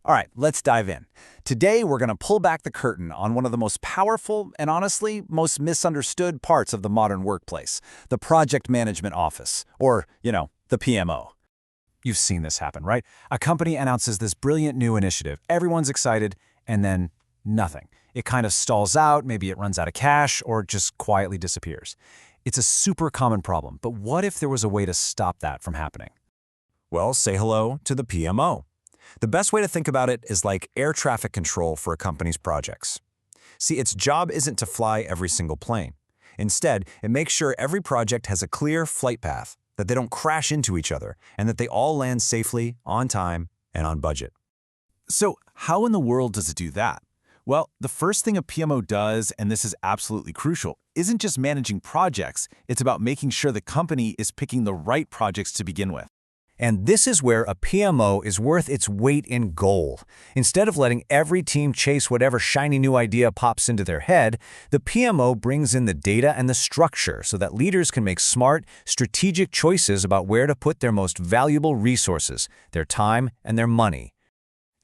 All right, let's dive in. Today, we're going to pull back the curtain on one of the most powerful and honestly most misunderstood parts of the modern workplace, the project management office, or, the PMO. You've seen this happen, right? A company announces this brilliant new initiative, everyone's excited, and then nothing. It kind of stalls out, maybe it runs out of cash, or just quietly disappears. It's a super common problem, but what if there was a way to stop that from happening? Well, say hello to the PMO. The best way to think about it is like air traffic control for a company's projects. See, its job isn't to fly every single plane. Instead, it makes sure every project has a clear flight path, that they don't crash into each other, and that they all land safely, on time, and on budget. So how in the world does it do that? Well, the first thing a PMO does, and this is absolutely crucial, isn't just managing projects, it's about making sure the company is picking the right projects to begin with. And this is where a PMO is worth its weight in gold. Instead of letting every team chase whatever shiny new idea pops into their head, the PMO brings in the data and the structure so that leaders can make smart, strategic choices about where to put their most valuable resources, their time and their money.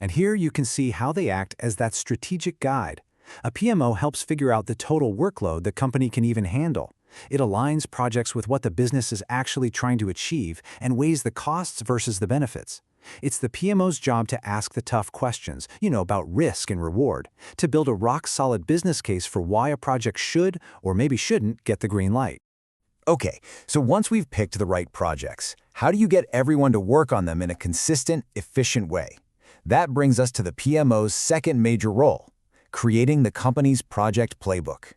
And here you can see how they act as that strategic guide. A PMO helps figure out the total workload the company can even handle. It aligns projects with what the business is actually trying to achieve and weighs the costs versus the benefits. It's the PMO's job to ask the tough questions, about risk and reward, to build a rock-solid business case for why a project should or maybe shouldn't get the green light. Okay, so once we've picked the right projects, how do you get everyone to work on them in a consistent, efficient way? That brings us to the PMO's second major role, creating the company's project playbook.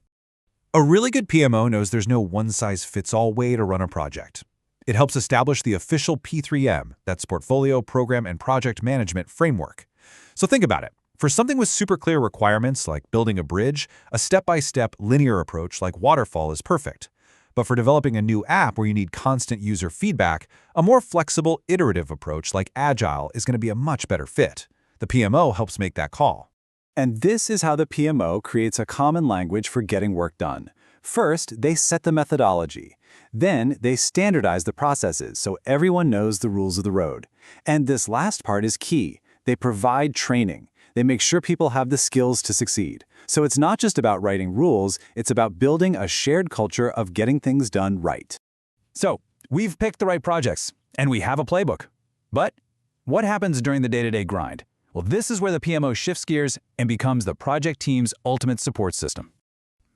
A really good PMO knows there's no one-size-fits-all way to run a project. It helps establish the official P3M, that's Portfolio, Program, and Project Management Framework. So think about it. For something with super clear requirements like building a bridge, a step-by-step linear approach like Waterfall is perfect. But for developing a new app where you need constant user feedback, a more flexible, iterative approach like Agile is going to be a much better fit. The PMO helps make that call. And this is how the PMO creates a common language for getting work done. First, they set the methodology. Then, they standardize the processes so everyone knows the rules of the road. And this last part is key. They provide training. They make sure people have the skills to succeed. So it's not just about writing rules, it's about building a shared culture of getting things done right. So, we've picked the right projects, and we have a playbook. But what happens during the day-to-day grind? Well, this is where the PMO shifts gears and becomes the project team's ultimate support system.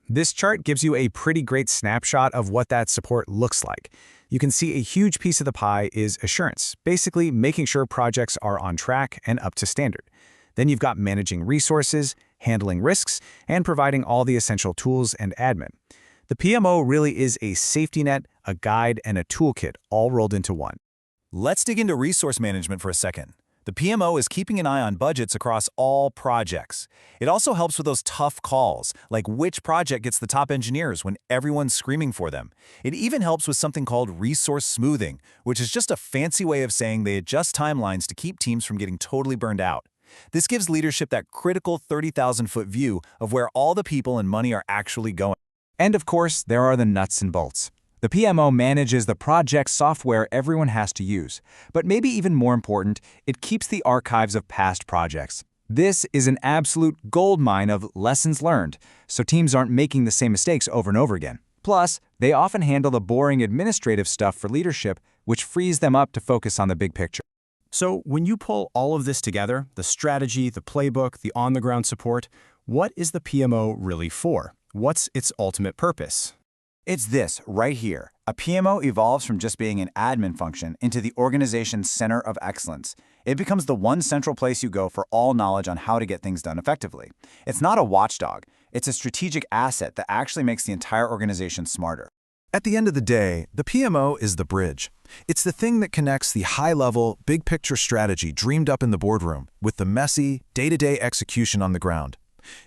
This chart gives you a pretty great snapshot of what that support looks like. You can see a huge piece of the pie is assurance, basically making sure projects are on track and up to standard. Then you've got managing resources, handling risks, and providing all the essential tools and admin. The PMO really is a safety net, a guide, and a toolkit all rolled into one. Let's dig into resource management for a second. The PMO is keeping an eye on budgets across all projects. It also helps with those tough calls, like which project gets the top engineers when everyone's screaming for them. It even helps with something called resource smoothing, which is just a fancy way of saying they adjust timelines to keep teams from getting totally burned out. This gives leadership that critical 30,000-foot view of where all the people and money are actually going. And of course, there are the nuts and bolts. The PMO manages the project software everyone has to use. But maybe even more important, it keeps the archives of past projects. This is an absolute goldmine of lessons learned, so teams aren't making the same mistakes over and over again. Plus, they often handle the boring administrative stuff for leadership, which frees them up to focus on the big picture. So when you pull all of this together, the strategy, the playbook, the on-the-ground support, what is the PMO really for? What's its ultimate purpose? It's this right here. A PMO evolves from just being an admin function into the organization's center of excellence. It becomes the one central place you go for all knowledge on how to get things done effectively. It's not a watchdog. It's a strategic asset that actually makes the entire organization smarter. At the end of the day, the PMO is the bridge. It's the thing that connects the high-level, big-picture strategy dreamed up in the boardroom with the messy, day-to-day execution on the ground.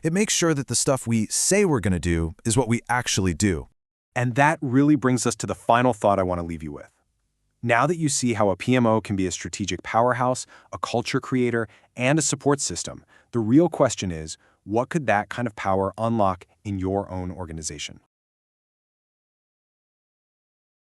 It makes sure that the stuff we say we're going to do is what we actually do. And that really brings us to the final thought I want to leave you with. Now that you see how a PMO can be a strategic powerhouse, a culture creator, and a support system, the real question is, what could that kind of power unlock in your own organization?